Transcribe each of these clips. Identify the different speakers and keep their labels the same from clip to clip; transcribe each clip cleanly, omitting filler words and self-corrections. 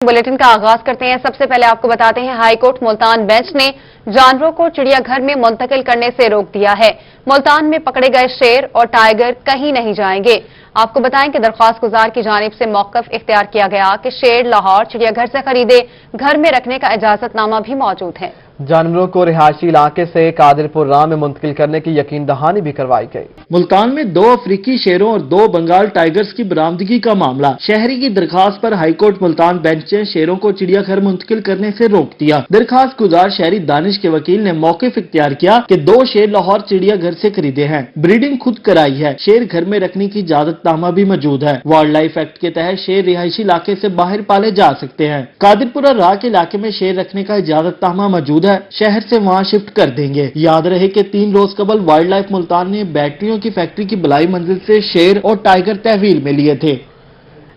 Speaker 1: Bulletin का आगाज करते हैं। सबसे पहले आपको बताते हैं, हाई कोर्ट मुल्तान बेंच ने जानवरों को चिड़ियाघर में मुंतकिल करने से रोक दिया है। मुल्तान में पकड़े गए शेर और टाइगर कहीं नहीं जाएंगे। आपको बताएं कि दरख्वास्त गुजार की जानिब से मौक़िफ इख्तियार किया गया कि शेर लाहौर चिड़ियाघर से खरीदे घर में रखने का इजाजतनामा भी मौजूद है।
Speaker 2: जानवरों को रिहायशी इलाके से कादिरपुर राह में मुंतकिल करने की यकीन दहानी भी करवाई गई।
Speaker 3: मुल्तान में 2 अफ्रीकी शेरों और 2 बंगाल टाइगर्स की बरामदगी का मामला। शहरी की दरखास्त पर हाईकोर्ट मुल्तान बेंच ने शेरों को चिड़ियाघर मुंतकिल करने से रोक दिया। दरखास्त गुजार शहरी दानिश के वकील ने मौक़िफ इख्तियार किया कि 2 शेर लाहौर चिड़ियाघर से खरीदे हैं, ब्रीडिंग खुद कराई है, शेर घर में रखने की इजाजतनामा भी मौजूद है। वाइल्ड लाइफ एक्ट के तहत शेर रिहायशी इलाके से बाहर पाले जा सकते हैं। कादिरपुरा राह के इलाके में शेर रखने का इजाजतनामा मौजूद है, शहर से वहां शिफ्ट कर देंगे। याद रहे कि 3 रोज कबल वाइल्ड लाइफ मुल्तान ने बैटरियों की फैक्ट्री की बलाई मंजिल से शेर और टाइगर तहवील में लिए थे।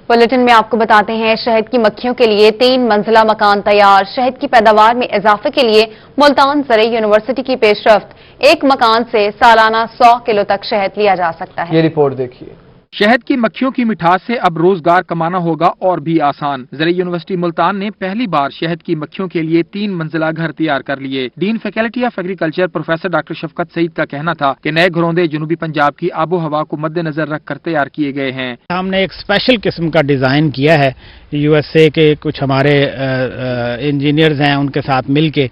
Speaker 1: बुलेटिन में आपको बताते हैं, शहद की मक्खियों के लिए 3 मंजिला मकान तैयार। शहद की पैदावार में इजाफे के लिए मुल्तान ज़रई यूनिवर्सिटी की पेशरफ्त। एक मकान से सालाना 100 किलो तक शहद लिया जा सकता है।
Speaker 2: ये रिपोर्ट देखिए।
Speaker 4: शहद की मक्खियों की मिठास से अब रोजगार कमाना होगा और भी आसान। ज़रई यूनिवर्सिटी मुल्तान ने पहली बार शहद की मक्खियों के लिए 3 मंजिला घर तैयार कर लिए। Dean faculty of agriculture professor doctor Shafqat Saeed का कहना था कि नए घरौंदे जनूबी पंजाब की आबो हवा को मद्देनजर रखकर तैयार किए गए हैं।
Speaker 5: हमने एक स्पेशल किस्म का डिजाइन किया है, यूएसए के कुछ हमारे इंजीनियर्स हैं उनके साथ मिलके।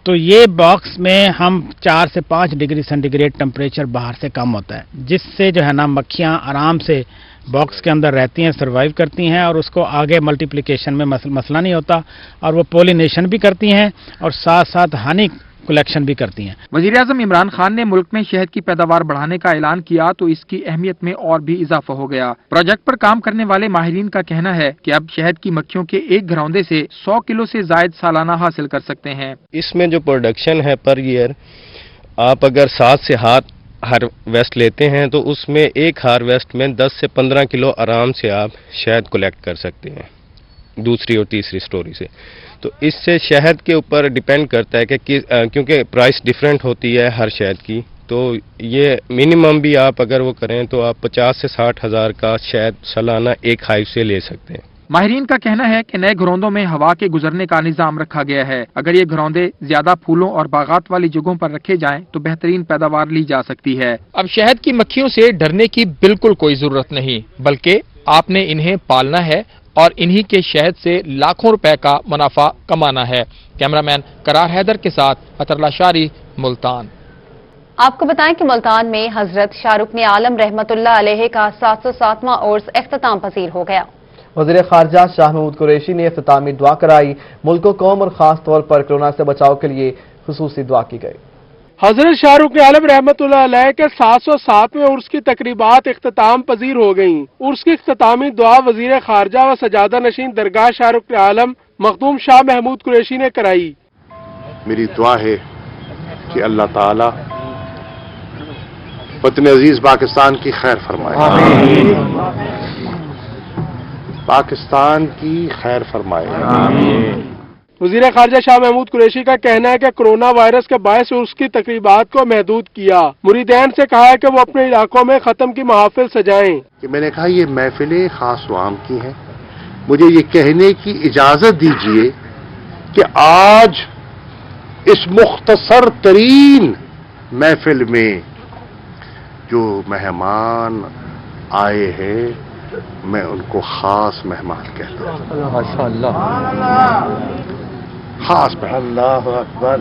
Speaker 5: तो ये बॉक्स में हम 4 से 5 डिग्री सेंटीग्रेड टेम्परेचर बाहर से कम होता है, जिससे जो है ना मक्खियाँ आराम से बॉक्स के अंदर रहती हैं, सर्वाइव करती हैं और उसको आगे मल्टीप्लिकेशन में मसला नहीं होता, और वो पोलिनेशन भी करती हैं और साथ साथ हनी कलेक्शन भी करती हैं।
Speaker 4: वजीर आज़म इमरान खान ने मुल्क में शहद की पैदावार बढ़ाने का ऐलान किया तो इसकी अहमियत में और भी इजाफा हो गया। प्रोजेक्ट पर काम करने वाले माहिरीन का कहना है कि अब शहद की मक्खियों के एक घरौंदे से 100 किलो से जायद सालाना हासिल कर सकते हैं।
Speaker 6: इसमें जो प्रोडक्शन है पर ईयर, आप अगर 7 से हार्वेस्ट लेते हैं तो उसमें एक हार्वेस्ट में 10 से 15 किलो आराम से आप शहद कलेक्ट कर सकते हैं, दूसरी और तीसरी स्टोरी से। तो इससे शहद के ऊपर डिपेंड करता है कि क्योंकि प्राइस डिफरेंट होती है हर शहद की, तो ये मिनिमम भी आप अगर वो करें तो आप 50 से 60 हज़ार का शहद सालाना एक हाइव से ले सकते हैं।
Speaker 4: माहिरीन का कहना है कि नए घरौंदों में हवा के गुजरने का निजाम रखा गया है। अगर ये घरौंदे ज्यादा फूलों और बागात वाली जगहों पर रखे जाएं तो बेहतरीन पैदावार ली जा सकती है। अब शहद की मक्खियों से डरने की बिल्कुल कोई जरूरत नहीं, बल्कि आपने इन्हें पालना है और इन्हीं के शहद से लाखों रुपए का मुनाफा कमाना है। कैमरामैन करार हैदर के साथ अतरला शारी, मुल्तान।
Speaker 1: आपको बताएं कि मुल्तान में हजरत शाहरुख ने आलम रहमतुल्लाह अलैह का 707वां उर्स इख्तिताम पजीर हो गया।
Speaker 2: वज़ीर ख़ारजा शाह महमूद कुरैशी ने इख्तितामी दुआ कराई। मुल्क को कौम और खास तौर पर कोरोना से बचाव के लिए खुसूसी दुआ की गई।
Speaker 7: हजरत शाहरुख आलम रहमतुल्लाह अलैह के 707वें उर्स की तकरीबात इख्तिताम पजीर हो गईं। उर्स की इख्तितामी दुआ वजीर खारजा व सजादा नशीन दरगाह शाहरुख आलम मखदूम शाह महमूद कुरैशी ने कराई।
Speaker 8: मेरी दुआ है कि अल्लाह ताला वतन अजीज पाकिस्तान की खैर फरमाए, पाकिस्तान की खैर फरमाए।
Speaker 7: वज़ीर ख़ारजा शाह महमूद कुरैशी का कहना है कि कोरोना वायरस के बायस उसकी तकरीबात को महदूद किया। मुरीदैन से कहा है कि वो अपने इलाकों में खत्म की महफिल सजाएं।
Speaker 8: कि मैंने कहा ये महफिलें खास वाम की हैं, मुझे ये कहने की इजाजत दीजिए कि आज इस मुख्तसर तरीन महफिल में जो मेहमान आए हैं मैं उनको खास मेहमान कहता हूं। खास अल्लाह अकबर।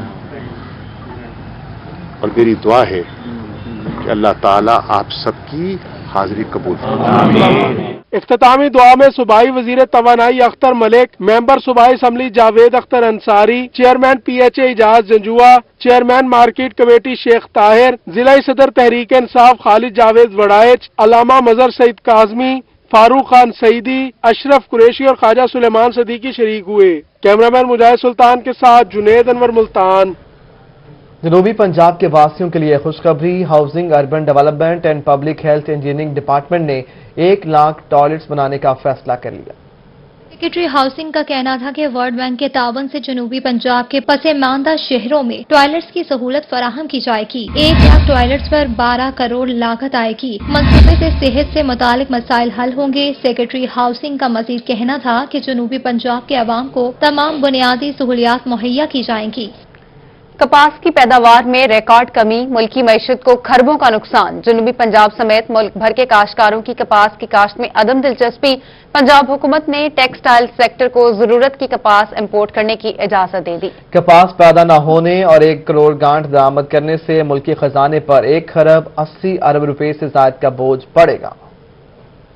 Speaker 8: और मेरी दुआ है कि अल्लाह ताला आप सबकी हाजिरी कबूल फरमाए।
Speaker 7: इख्तितामी दुआ में सूबाई वजीर तवानाई अख्तर मलिक, मेंबर सूबाई assembly Javed Akhtar Ansari, chairman PHA Ijaz Janjua, chairman market committee Sheikh Tahir, जिलाई सदर तहरीक इंसाफ खालिद जावेद वड़ाइच, अलामा मजहर सईद काजमी, फारूक खान सईदी, अशरफ कुरैशी और ख्वाजा सुलेमान सदीकी शरीक हुए। कैमरामैन मुजाहिद सुल्तान के साथ जुनेद अनवर, मुल्तान।
Speaker 2: जनूबी पंजाब के वासियों के लिए खुशखबरी। Housing, urban development and public health engineering department ने 1 लाख टॉयलेट्स बनाने का फैसला कर लिया।
Speaker 9: सेक्रेटरी हाउसिंग का कहना था कि वर्ल्ड बैंक के तावन से जनूबी पंजाब के पसमानदा शहरों में टॉयलेट्स की सहूलत फराहम की जाएगी। 1 लाख टॉयलेट्स पर 12 करोड़ लागत आएगी। मंसूबे से सेहत से मुतालिक मसाइल हल होंगे। सेक्रेटरी हाउसिंग का मजीद कहना था कि जनूबी पंजाब के अवाम को तमाम बुनियादी सहूलियात मुहैया की जाएंगी।
Speaker 1: कपास की पैदावार में रिकॉर्ड कमी, मुल्की मईशत को खरबों का नुकसान। जनूबी पंजाब समेत मुल्क भर के काश्तकारों की कपास की काश्त में अदम दिलचस्पी। पंजाब हुकूमत ने टेक्सटाइल सेक्टर को जरूरत की कपास इंपोर्ट करने की इजाजत दे दी।
Speaker 2: कपास पैदा न होने और 1 करोड़ गांठ बरामद करने से मुल्की खजाने पर 1 खरब 80 अरब रुपए से ज्यादा का बोझ पड़ेगा।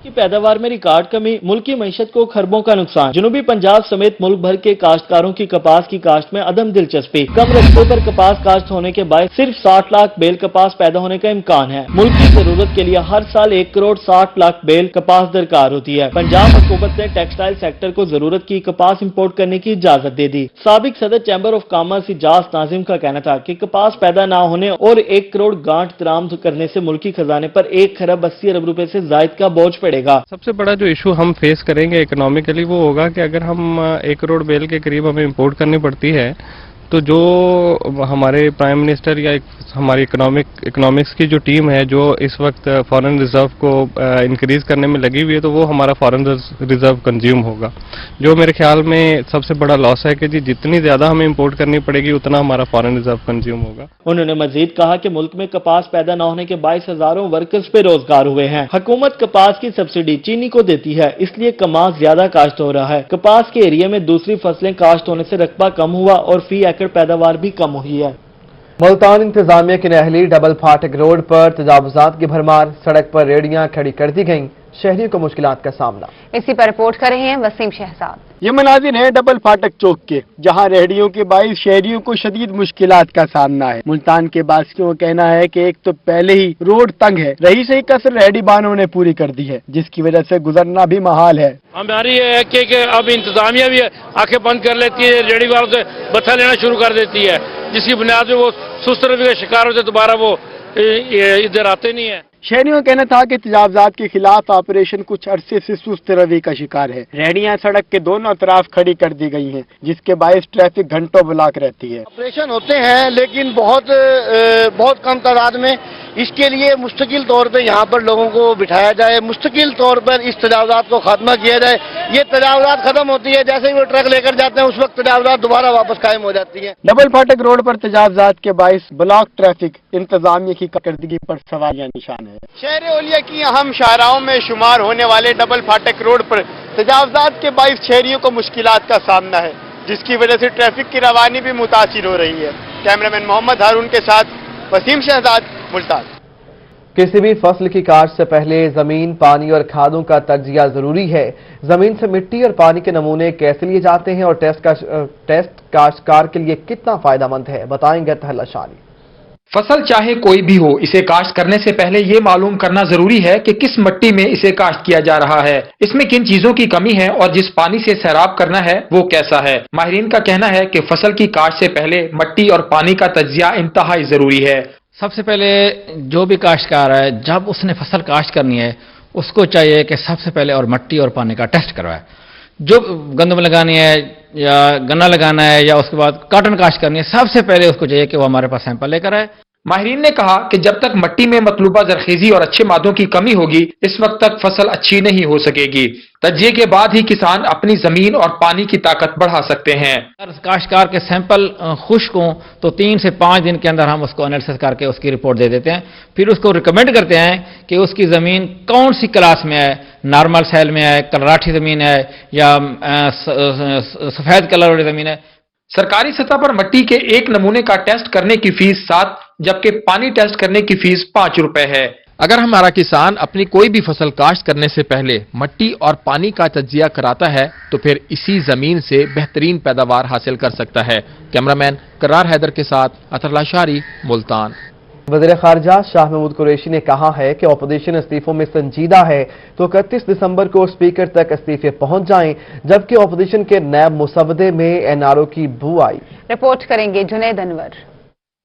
Speaker 3: की पैदावार में रिकॉर्ड कमी, मुल्की मईशत को खरबों का नुकसान। जनूबी पंजाब समेत मुल्क भर के काश्तकारों की कपास की काश्त में अदम दिलचस्पी। कम रकबे पर कपास काश्त होने के बाद सिर्फ 60 लाख बेल कपास पैदा होने का इम्कान है। मुल्क की जरूरत के लिए हर साल 1 करोड़ 60 लाख बेल कपास दरकार होती है। पंजाब हुकूमत ने टेक्सटाइल सेक्टर को जरूरत की कपास इम्पोर्ट करने की इजाजत दे दी। साबिक सदर chamber of commerce Ijaz Nazim का कहना था कि कपास पैदा न होने और 1 करोड़ गांठ बरामद करने से मुल्की खजाने पर 1 खरब 80 अरब रुपए से ज्यादा का बोझ पड़ेगा।
Speaker 6: सबसे बड़ा जो इशू हम फेस करेंगे इकोनॉमिकली वो होगा कि अगर हम 1 करोड़ बेल के करीब हमें इंपोर्ट करनी पड़ती है तो जो हमारे प्राइम मिनिस्टर या हमारी इकोनॉमिक्स की जो टीम है जो इस वक्त फॉरेन रिजर्व को इंक्रीज करने में लगी हुई है तो वो हमारा फॉरेन रिजर्व कंज्यूम होगा, जो मेरे ख्याल में सबसे बड़ा लॉस है कि जी जितनी ज्यादा हमें इंपोर्ट करनी पड़ेगी उतना हमारा फॉरेन रिजर्व कंज्यूम होगा।
Speaker 3: उन्होंने मजीद कहा कि मुल्क में कपास पैदा न होने के बाईस हजारों वर्कर्स पे रोजगार हुए हैं। हुकूमत कपास की सब्सिडी चीनी को देती है, इसलिए कमास ज्यादा काश्त हो रहा है। कपास के एरिया में दूसरी फसलें काश्त होने से रकबा कम हुआ और फी एकड़ पैदावार भी कम हुई है।
Speaker 2: मुल्तान इंतजामिया की नहली डबल फाटक रोड पर तजावुजात की भरमार, सड़क पर रेहड़ियां खड़ी कर दी गईं, शहरियों को मुश्किलात का सामना।
Speaker 1: इसी पर रिपोर्ट कर रहे हैं वसीम शहजाद।
Speaker 10: ये मनाजिर है डबल फाटक चौक के, जहां रेहड़ियों के बाइस शहरियों को शदीद मुश्किलात का सामना है। मुल्तान के बासियों का कहना है कि एक तो पहले ही रोड तंग है, रही से ही कसर रेहड़ी बानों ने पूरी कर दी है, जिसकी वजह से गुजरना भी महाल है।
Speaker 11: हमारी ये है कि अब इंतजामिया भी आंखें बंद कर लेती है, रेहड़ी वालों से बत्था लेना शुरू कर देती है, जिसकी बुनियाद पे वो सुस्त रवि का शिकार होते दोबारा वो इधर आते नहीं है।
Speaker 10: शहरियों का कहना था कि तजावजात के खिलाफ ऑपरेशन कुछ अरसे से सुस्त रवि का शिकार है। रेहड़ियां सड़क के दोनों तरफ खड़ी कर दी गई हैं, जिसके बायस ट्रैफिक घंटों ब्लॉक रहती है।
Speaker 12: ऑपरेशन होते हैं लेकिन बहुत कम तादाद में। इसके लिए मुस्तकिल तौर पे यहाँ पर लोगों को बिठाया जाए, मुस्तकिल तौर पर इस तजावजात को खात्मा किया जाए। ये तजावजात खत्म होती है, जैसे ही वो ट्रक लेकर जाते हैं उस वक्त तजावजात दोबारा वापस कायम हो जाती है।
Speaker 10: डबल फाटक रोड पर तजावजात के बायस ब्लॉक ट्रैफिक इंतजामिया की कारकर्दगी पर सवालिया निशान है।
Speaker 12: शहर ओलिया की अहम शाहराहों में शुमार होने वाले डबल फाटक रोड पर तजावजात के बायस शहरियों को मुश्किलात का सामना है, जिसकी वजह से ट्रैफिक की रवानी भी मुतासिर हो रही है। कैमरामैन मोहम्मद हारून के साथ वसीम शहजाद, मुल्तान।
Speaker 2: किसी भी फसल की काश्त से पहले जमीन, पानी और खादों का तजिया जरूरी है। जमीन से मिट्टी और पानी के नमूने कैसे लिए जाते हैं और टेस्ट काश्तकार के लिए कितना फायदेमंद है, बताएंगे तहल अशानी।
Speaker 4: फसल चाहे कोई भी हो, इसे काश्त करने से पहले ये मालूम करना जरूरी है कि किस मिट्टी में इसे काश्त किया जा रहा है, इसमें किन चीजों की कमी है और जिस पानी से सैराब करना है वो कैसा है। माहिरीन का कहना है कि फसल की काश्त से पहले मिट्टी और पानी का तजिया इंतहाई जरूरी है।
Speaker 5: सबसे पहले जो भी काश्तकार है, जब उसने फसल काश्त करनी है उसको चाहिए कि सबसे पहले और मिट्टी और पानी का टेस्ट करवाए। जो गंदम लगानी है या गन्ना लगाना है या उसके बाद कॉटन काश्त करनी है, सबसे पहले उसको चाहिए कि वो हमारे पास सैंपल लेकर आए।
Speaker 4: माहिरीन ने कहा कि जब तक मिट्टी में मतलूबा जरखेजी और अच्छे मादों की कमी होगी, इस वक्त तक फसल अच्छी नहीं हो सकेगी। तजिए के बाद ही किसान अपनी जमीन और पानी की ताकत बढ़ा सकते हैं।
Speaker 5: काश्तकार के सैंपल खुश्क हों तो 3 से 5 दिन के अंदर हम उसको एनालिसिस करके उसकी रिपोर्ट दे देते हैं। फिर उसको रिकमेंड करते हैं कि उसकी जमीन कौन सी क्लास में है, नॉर्मल सैल में है, कलराठी जमीन है या सफेद कलर वाली जमीन है।
Speaker 4: सरकारी सतह पर मिट्टी के एक नमूने का टेस्ट करने की फीस 7, जबकि पानी टेस्ट करने की फीस 5 रुपए है। अगर हमारा किसान अपनी कोई भी फसल काश्त करने से पहले मिट्टी और पानी का तजिया कराता है तो फिर इसी जमीन से बेहतरीन पैदावार हासिल कर सकता है। कैमरामैन करार हैदर के साथ अतर लाशारी, मुल्तान।
Speaker 2: वज़ीर ख़ारिजा शाह महमूद कुरैशी ने कहा है कि अपोजिशन इस्तीफों में संजीदा है तो 31 दिसंबर को स्पीकर तक इस्तीफे पहुंच जाएं, जबकि अपोजिशन के नैब मुसवदे में एनआरओ की बू आई।
Speaker 1: रिपोर्ट करेंगे जुनैद अनवर।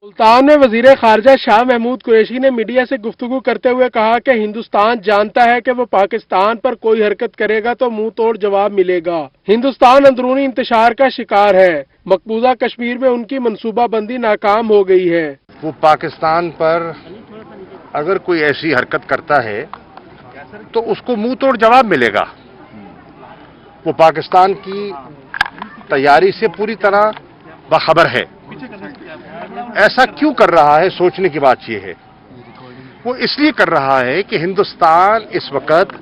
Speaker 7: मुल्तान में वजीर खारजा शाह महमूद कुरैशी ने मीडिया से गुफ्तगू करते हुए कहा कि हिंदुस्तान जानता है कि वो पाकिस्तान पर कोई हरकत करेगा तो मुंह तोड़ जवाब मिलेगा। हिंदुस्तान अंदरूनी इंतशार का शिकार है। मकबूजा कश्मीर में उनकी मनसूबाबंदी नाकाम हो गई है।
Speaker 8: वो पाकिस्तान पर अगर कोई ऐसी हरकत करता है तो उसको मुंह तोड़ जवाब मिलेगा। वो पाकिस्तान की तैयारी से पूरी तरह बाखबर है। ऐसा क्यों कर रहा है, सोचने की बात यह है, वो इसलिए कर रहा है कि हिंदुस्तान इस वक्त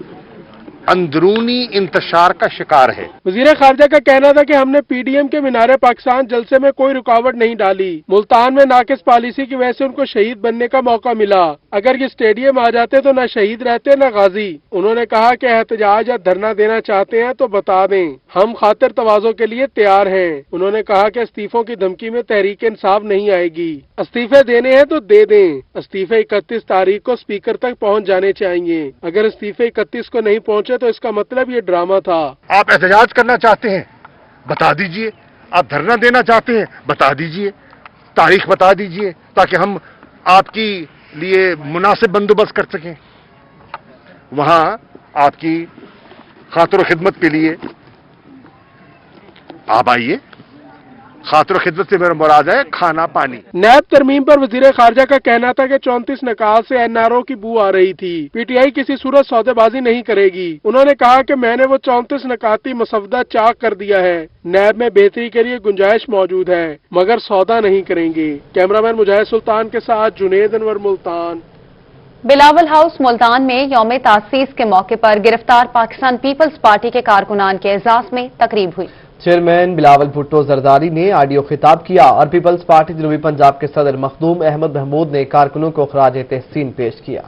Speaker 8: अंदरूनी इंतशार का शिकार है।
Speaker 7: वजीर खारजा का कहना था कि हमने पीडीएम के मीनारे पाकिस्तान जलसे में कोई रुकावट नहीं डाली। मुल्तान में नाकिस पॉलिसी की वजह से उनको शहीद बनने का मौका मिला। अगर ये स्टेडियम आ जाते तो न शहीद रहते न गाजी। उन्होंने कहा कि एहतजाज या धरना देना चाहते हैं तो बता दें, हम खातिर तवाज़ो के लिए तैयार हैं। उन्होंने कहा कि इस्तीफों की धमकी में तहरीक इंसाफ नहीं आएगी। इस्तीफे देने हैं तो दे दें। इस्तीफे 31 तारीख को स्पीकर तक पहुँच जाने चाहिए। अगर इस्तीफे 31 को नहीं पहुँचे तो इसका मतलब ये ड्रामा था।
Speaker 8: आप एहतजाज करना चाहते हैं, बता दीजिए। आप धरना देना चाहते हैं, बता दीजिए। तारीख बता दीजिए ताकि हम आपकी लिए मुनासिब बंदोबस्त कर सकें। वहां आपकी खातिर खिदमत के लिए आप आइए। खातिर खिदमत से मेरा मुराद है खाना पानी।
Speaker 7: नैब तरमीम पर वजीर खारजा का कहना था कि 34 नकाल से एनआरओ की बू आ रही थी। पीटीआई किसी सूरत सौदेबाजी नहीं करेगी। उन्होंने कहा कि मैंने वो 34 नकाती मसवदा चाक कर दिया है। नैब में बेहतरी के लिए गुंजाइश मौजूद है, मगर सौदा नहीं करेंगे। कैमरामैन मुजाहिद सुल्तान के साथ जुनेद अनवर, मुल्तान।
Speaker 1: बिलावल हाउस मुल्तान में यौम तासीस के मौके पर गिरफ्तार पाकिस्तान पीपल्स पार्टी के कारकुनान के एजाज में तकरीब हुई।
Speaker 2: चेयरमैन बिलावल भुट्टो जरदारी ने ऑडियो खिताब किया और पीपल्स पार्टी जनूबी पंजाब के सदर मखदूम अहमद महमूद ने कारकुनों को खराज तहसीन पेश किया।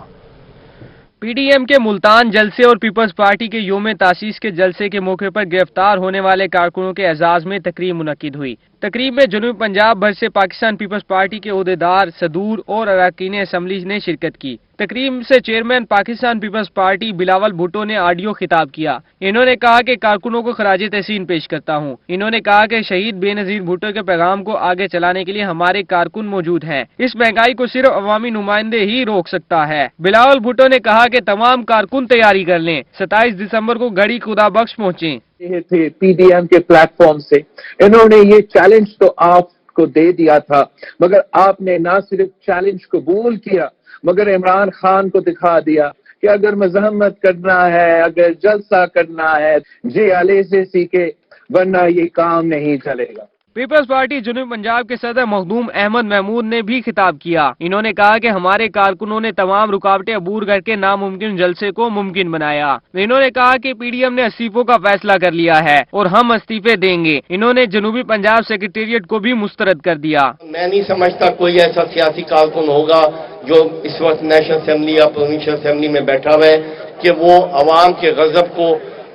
Speaker 4: पीडीएम के मुल्तान जलसे और पीपल्स पार्टी के यौम तासीस के जलसे के मौके पर गिरफ्तार होने वाले कारकुनों के एजाज में तकरीब मुनक्किद हुई। तकरीब में जनूबी पंजाब भर से पाकिस्तान पीपल्स पार्टी के ओहदेदार, सदूर और अरकान असम्बली ने शिरकत की। तकरीब से चेयरमैन पाकिस्तान पीपल्स पार्टी बिलावल भुट्टो ने ऑडियो खिताब किया। इन्होंने कहा कि कारकुनों को खराज तहसीन पेश करता हूं। इन्होंने कहा कि शहीद बेनजीर भुट्टो के पैगाम को आगे चलाने के लिए हमारे कारकुन मौजूद हैं। इस महंगाई को सिर्फ अवामी नुमाइंदे ही रोक सकता है। बिलावल भुट्टो ने कहा कि तमाम कारकुन तैयारी कर लें, 27 दिसंबर को घड़ी खुदा बख्श पहुँचे
Speaker 13: थे पीडीएम के प्लेटफॉर्म से। इन्होंने ये चैलेंज तो आपको दे दिया था, मगर आपने ना सिर्फ चैलेंज कबूल किया मगर इमरान खान को दिखा दिया कि अगर मजम्मत करना है, अगर जलसा करना है, जे आले से सीखे, वरना ये काम नहीं चलेगा।
Speaker 4: पीपल्स पार्टी जनूबी पंजाब के सदर मखदूम अहमद महमूद ने भी खिताब किया। इन्होंने कहा कि हमारे कारकुनों ने तमाम रुकावटें अबूर करके नामुमकिन जलसे को मुमकिन बनाया। इन्होंने कहा कि पीडीएम ने इस्तीफों का फैसला कर लिया है और हम इस्तीफे देंगे। इन्होंने जनूबी पंजाब सेक्रेटेरिएट को भी मुस्तरद कर दिया।
Speaker 12: मैं नहीं समझता कोई ऐसा सियासी कारकुन होगा जो इस वक्त नेशनल असेंबली या प्रोविंशियल असेंबली में बैठा हुआ है कि वो अवाम के गजब को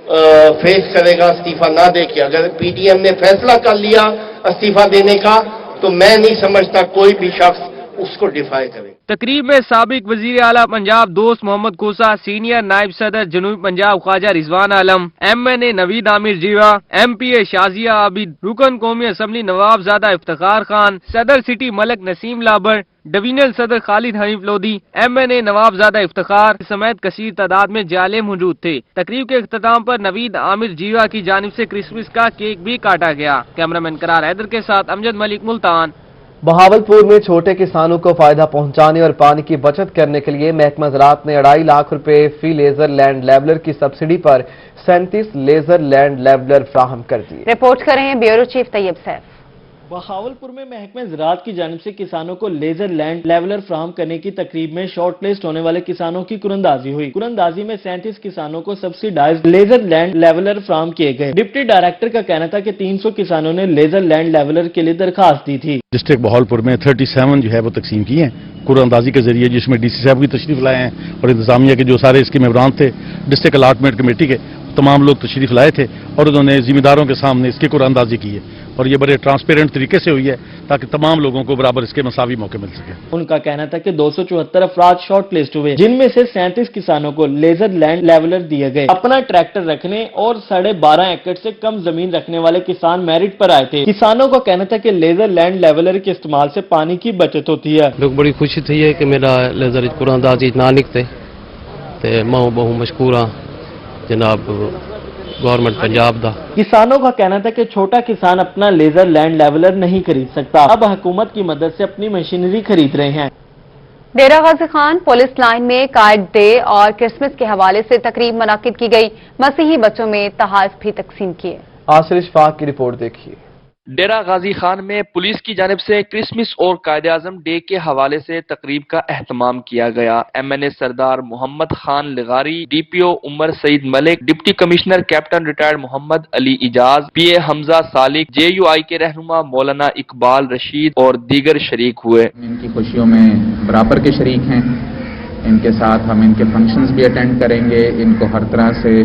Speaker 12: फेस करेगा, इस्तीफा ना दे के। अगर पीडीएम ने फैसला कर लिया इस्तीफा देने का तो मैं नहीं समझता कोई भी शख्स उसको डिफाई करे।
Speaker 4: तकरीब में साबिक वजीर आला पंजाब दोस्त मोहम्मद कोसा, सीनियर नायब सदर जनूबी पंजाब ख्वाजा रिजवान आलम, MNA नवीद आमिर जीवा, MPA शाजिया आबिद, रुकन कौमी असम्बली नवाबजादा इफ्तिखार खान, सदर सिटी मलक नसीम लाबर, डिवीजनल सदर खालिद हनीफ लोधी, MNA नवाबजादा इफ्तिखार समेत कसीर तादाद में जाले मौजूद थे। तकरीब के इख्तिताम पर नवीद आमिर जीवा की जानिब से क्रिसमस का केक भी काटा गया। कैमरामैन करार हैदर के साथ अमजद मलिक, मुल्तान।
Speaker 2: बहावलपुर में छोटे किसानों को फायदा पहुंचाने और पानी की बचत करने के लिए महकमा ज़राअत ने 2.5 लाख रुपए फी लेजर लैंड लेवलर की सब्सिडी पर 37 लेजर लैंड लेवलर फ्राहम कर दिए।
Speaker 1: रिपोर्ट कर रहे हैं ब्यूरो चीफ तैयब सैफ।
Speaker 3: बहावलपुर में महकमा ज़राअत की जानिब से किसानों को लेजर लैंड लेवलर फ्राहम करने की तकरीब में शॉर्ट लिस्ट होने वाले किसानों की कुरंदाजी हुई। कुरंदाजी में 37 किसानों को सब्सिडाइज्ड लेजर लैंड लेवलर फ्राहम किए गए। डिप्टी डायरेक्टर का कहना था कि 300 किसानों ने लेजर लैंड लेवलर के लिए दरखास्त दी थी।
Speaker 14: डिस्ट्रिक्ट बहावलपुर में 37 जो है वो तकसीम की है कुरंदाजी के जरिए, जिसमें DC साहब की तशरीफ लाए हैं और इंतजामिया के जो सारे इसके मेंबरान थे, डिस्ट्रिक्ट अलाटमेंट कमेटी के तमाम लोग तशरीफ लाए थे और उन्होंने जिम्मेदारों के सामने इसकी कुरानंदाजी की है। اور یہ بڑے ٹرانسپیرنٹ طریقے سے ہوئی ہے تاکہ تمام لوگوں کو برابر اس کے مساوی موقع مل سکے۔
Speaker 3: ان کا کہنا تھا کہ 274 افراد شارٹ لسٹ ہوئے، جن میں سے 37 کسانوں کو لیزر لینڈ لیولر دیے گئے۔ اپنا ٹریکٹر رکھنے اور 12.5 ایکڑ سے کم زمین رکھنے والے کسان میرٹ پر آئے تھے۔ کسانوں کا کہنا تھا کہ لیزر لینڈ لیولر کے استعمال سے پانی کی بچت ہوتی ہے۔
Speaker 15: لوگ بڑی خوشی تھی ہے کہ میرا لیزر قرآن دازی نہ نکتے تے میں بہت مشکور ہاں جناب گورنمنٹ پنجاب دا۔
Speaker 3: کسانوں کا کہنا تھا کہ چھوٹا کسان اپنا لیزر لینڈ لیولر نہیں خرید سکتا، اب حکومت کی مدد سے اپنی مشینری خرید رہے ہیں۔
Speaker 1: ڈیرہ غازی خان پولیس لائن میں قائد ڈے اور کرسمس کے حوالے سے تقریب منعقد کی گئی، مسیحی بچوں میں تحائف بھی تقسیم کیے۔
Speaker 2: آصر اشفاق کی رپورٹ دیکھیے۔
Speaker 16: ڈیرہ غازی خان میں پولیس کی جانب سے کرسمس اور قائد اعظم ڈے کے حوالے سے تقریب کا اہتمام کیا گیا۔ MNA سردار محمد خان لغاری، DPO عمر سعید ملک، ڈپٹی کمشنر کیپٹن ریٹائرڈ محمد علی اجاز، PA حمزہ سالک، JUI کے رہنما مولانا اقبال رشید اور دیگر شریک ہوئے۔
Speaker 17: ان کی خوشیوں میں برابر کے شریک ہیں، ان کے ساتھ ہم ان کے فنکشنز بھی اٹینڈ کریں گے، ان کو ہر طرح سے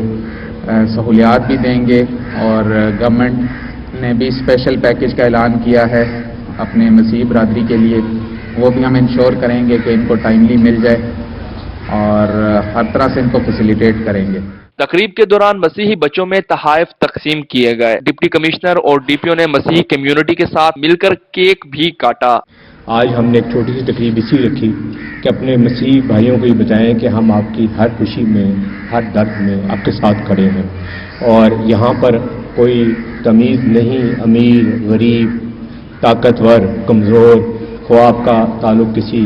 Speaker 17: سہولیات بھی دیں گے، اور گورنمنٹ نے بھی اسپیشل پیکج کا اعلان کیا ہے اپنے مسیحی برادری کے لیے، وہ بھی ہم انشور کریں گے کہ ان کو ٹائملی مل جائے اور ہر طرح سے ان کو فیسیلیٹیٹ کریں گے۔
Speaker 16: تقریب کے دوران مسیحی بچوں میں تحائف تقسیم کیے گئے۔ ڈپٹی کمشنر اور DPO نے مسیحی کمیونٹی کے ساتھ مل کر کیک بھی کاٹا۔
Speaker 18: آج ہم نے ایک چھوٹی سی تقریب اسی رکھی کہ اپنے مسیحی بھائیوں کو یہ بتائیں کہ ہم آپ کی ہر خوشی میں، ہر درد میں آپ کے ساتھ کھڑے ہیں، اور یہاں پر کوئی تمیز نہیں، امیر غریب، طاقتور کمزور، خواہ آپ کا تعلق کسی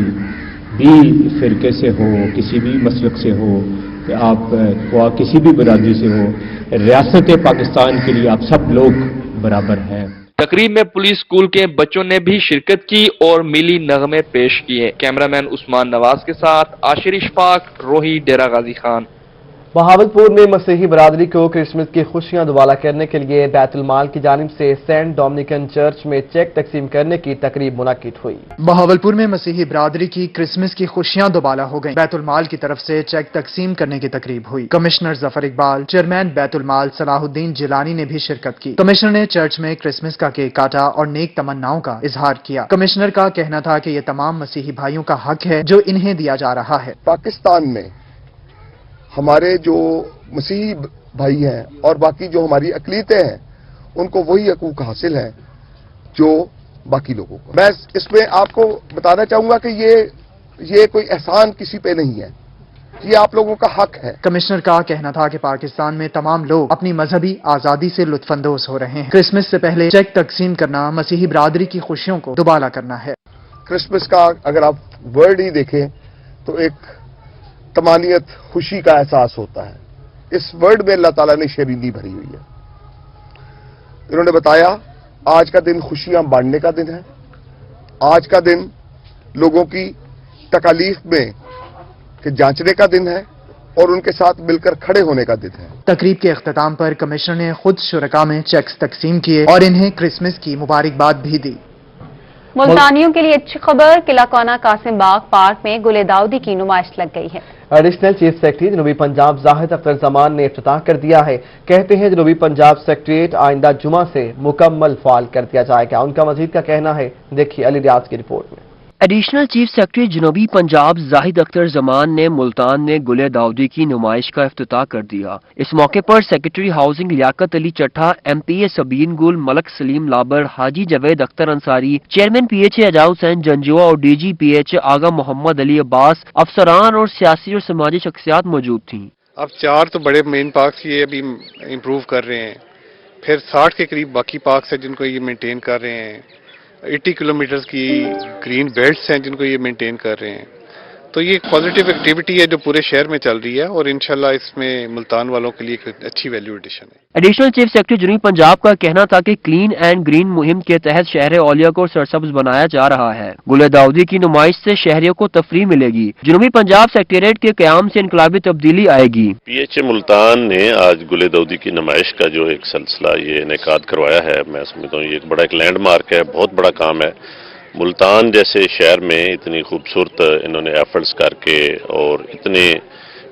Speaker 18: بھی فرقے سے ہو، کسی بھی مسلک سے ہو، کہ آپ خواہ کسی بھی برادری سے ہو، ریاست پاکستان کے لیے آپ سب لوگ برابر ہیں۔
Speaker 16: تقریب میں پولیس اسکول کے بچوں نے بھی شرکت کی اور ملی نغمے پیش کیے۔ کیمرامین عثمان نواز کے ساتھ آصر اشفاق، روہی، ڈیرہ غازی خان۔
Speaker 2: بہاولپور میں مسیحی برادری کو کرسمس کی خوشیاں دوبالا کرنے کے لیے بیت المال کی جانب سے سینٹ ڈومنیکن چرچ میں چیک تقسیم کرنے کی تقریب منعقد ہوئی۔
Speaker 19: بہاولپور میں مسیحی برادری کی کرسمس کی خوشیاں دوبالا ہو گئیں۔ بیت المال کی طرف سے چیک تقسیم کرنے کی تقریب ہوئی۔ کمشنر ظفر اقبال، چیئرمین بیت المال صلاح الدین جیلانی نے بھی شرکت کی۔ کمشنر نے چرچ میں کرسمس کا کیک کاٹا اور نیک تمناؤں کا اظہار کیا۔ کمشنر کا کہنا تھا کہ یہ تمام مسیحی بھائیوں کا حق ہے جو انہیں دیا جا رہا ہے۔
Speaker 20: پاکستان میں ہمارے جو مسیحی بھائی ہیں اور باقی جو ہماری اقلیتیں ہیں ان کو وہی حقوق حاصل ہیں جو باقی لوگوں کو۔ میں اس میں آپ کو بتانا چاہوں گا کہ یہ کوئی احسان کسی پہ نہیں ہے، یہ آپ لوگوں کا حق ہے۔
Speaker 19: کمشنر کا کہنا تھا کہ پاکستان میں تمام لوگ اپنی مذہبی آزادی سے لطف اندوز ہو رہے ہیں۔ کرسمس سے پہلے چیک تقسیم کرنا مسیحی برادری کی خوشیوں کو دوبالا کرنا ہے۔
Speaker 20: کرسمس کا اگر آپ ورڈ ہی دیکھیں تو ایک تمانیت، خوشی کا احساس ہوتا ہے۔ اس ورڈ میں اللہ تعالیٰ نے شیرینی بھری ہوئی ہے۔ انہوں نے بتایا آج کا دن خوشیاں بانٹنے کا دن ہے، آج کا دن لوگوں کی تکالیف میں کہ جانچنے کا دن ہے اور ان کے ساتھ مل کر کھڑے ہونے کا دن ہے۔
Speaker 19: تقریب کے اختتام پر کمشنر نے خود شرکاء میں چیکس تقسیم کیے اور انہیں کرسمس کی مبارکباد بھی دی۔
Speaker 1: ملتانیوں کے لیے اچھی خبر، قلعہ کونا قاسم باغ پارک میں گل داؤدی کی نمائش لگ گئی ہے۔
Speaker 2: ایڈیشنل چیف سیکرٹری جنوبی پنجاب زاہد اختر زمان نے افتتاح کر دیا ہے۔ کہتے ہیں جنوبی پنجاب سیکریٹریٹ آئندہ جمعہ سے مکمل فعال کر دیا جائے گا۔ ان کا مزید کا کہنا ہے، دیکھیے علی ریاض کی رپورٹ میں۔
Speaker 21: ایڈیشنل چیف سیکرٹری جنوبی پنجاب زاہد اختر زمان نے ملتان میں گل داؤدی کی نمائش کا افتتاح کر دیا۔ اس موقع پر secretary housing Liaquat Ali چٹھا، MPA سبین گل، ملک سلیم لابر، حاجی جاوید اختر انصاری، چیئرمین PHA اجاز حسین جنجوا اور DG PH آغا محمد علی عباس، افسران اور سیاسی اور سماجی شخصیات موجود تھیں۔
Speaker 22: اب 4 تو بڑے مین پارکس یہ ابھی امپروو کر رہے ہیں، پھر 60 کے قریب باقی پارکس ہیں جن کو یہ مینٹین کر رہے ہیں، 80 کلومیٹرز کی گرین بیلٹس ہیں جن کو یہ مینٹین کر رہے ہیں۔ تو یہ ایک پازیٹیو ایکٹیویٹی ہے جو پورے شہر میں چل رہی ہے اور انشاءاللہ اس میں ملتان والوں کے لیے ایک اچھی ویلیو ایڈیشن ہے۔
Speaker 21: ایڈیشنل چیف سیکرٹری جنوبی پنجاب کا کہنا تھا کہ کلین اینڈ گرین مہم کے تحت شہر اولیا کو سرسبز بنایا جا رہا ہے۔ گل داؤدی کی نمائش سے شہریوں کو تفریح ملے گی۔ جنوبی پنجاب سیکریٹریٹ کے قیام سے انقلابی تبدیلی آئے گی۔
Speaker 23: PHA ملتان نے آج گل داؤدی کی نمائش کا جو ایک سلسلہ یہ انعقاد کروایا ہے، میں سمجھتا ہوں یہ ایک بڑا ایک لینڈ مارک ہے، بہت بڑا کام ہے۔ ملتان جیسے شہر میں اتنی خوبصورت انہوں نے ایفرٹس کر کے اور اتنے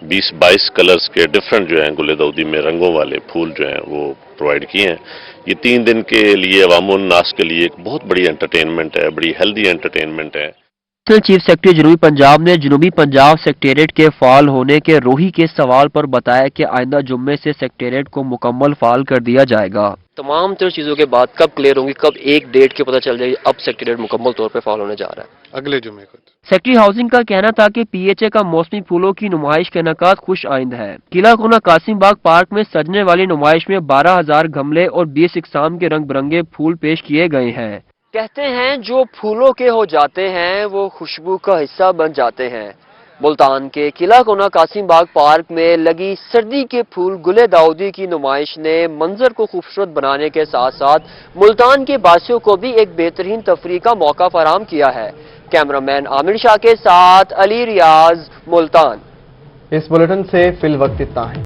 Speaker 23: 20-22 कलर्स के डिफरेंट जो हैं गुले दाऊदी में रंगों वाले फूल जो हैं वो प्रोवाइड किए हैं। ये 3 दिन के लिए अवामुन नास के लिए एक बहुत बड़ी एंटरटेनमेंट है, बड़ी हेल्दी एंटरटेनमेंट है।
Speaker 21: चीफ सेक्रेटरी जनूबी पंजाब ने जनूबी पंजाब सेक्रेटेरिएट के फाल होने के रोही के सवाल पर बताया कि आइंदा जुम्मे से सेक्रेटेरिएट को मुकम्मल फाल कर दिया जाएगा। तमाम तर चीजों के बाद कब क्लियर होंगी, कब एक डेट के पता चल जाएगी अब सेक्रेटेरिएट मुकम्मल तौर पे फाल होने जा रहा है?
Speaker 22: अगले जुम्मे को।
Speaker 21: सेक्रेटरी हाउसिंग का कहना था कि पीएचए का मौसमी फूलों की नुमाइश का इनेकाद खुश आइंद है। किला कोना कासिम बाग पार्क में सजने वाली नुमाइश में 12,000 गमले और 20 इकसाम के रंग बिरंगे फूल पेश किए गए हैं। कहते हैं जो फूलों के हो जाते हैं वो खुशबू का हिस्सा बन जाते हैं। मुल्तान के किला कोना कासिम बाग पार्क में लगी सर्दी के फूल गुले दाऊदी की नुमाइश ने मंजर को खूबसूरत बनाने के साथ साथ मुल्तान के बासियों को भी एक बेहतरीन तफरीह का मौका फराहम किया है। कैमरामैन आमिर शाह के साथ अली रियाज, मुल्तान।
Speaker 2: इस बुलेटिन से फिल वक्त इतना है।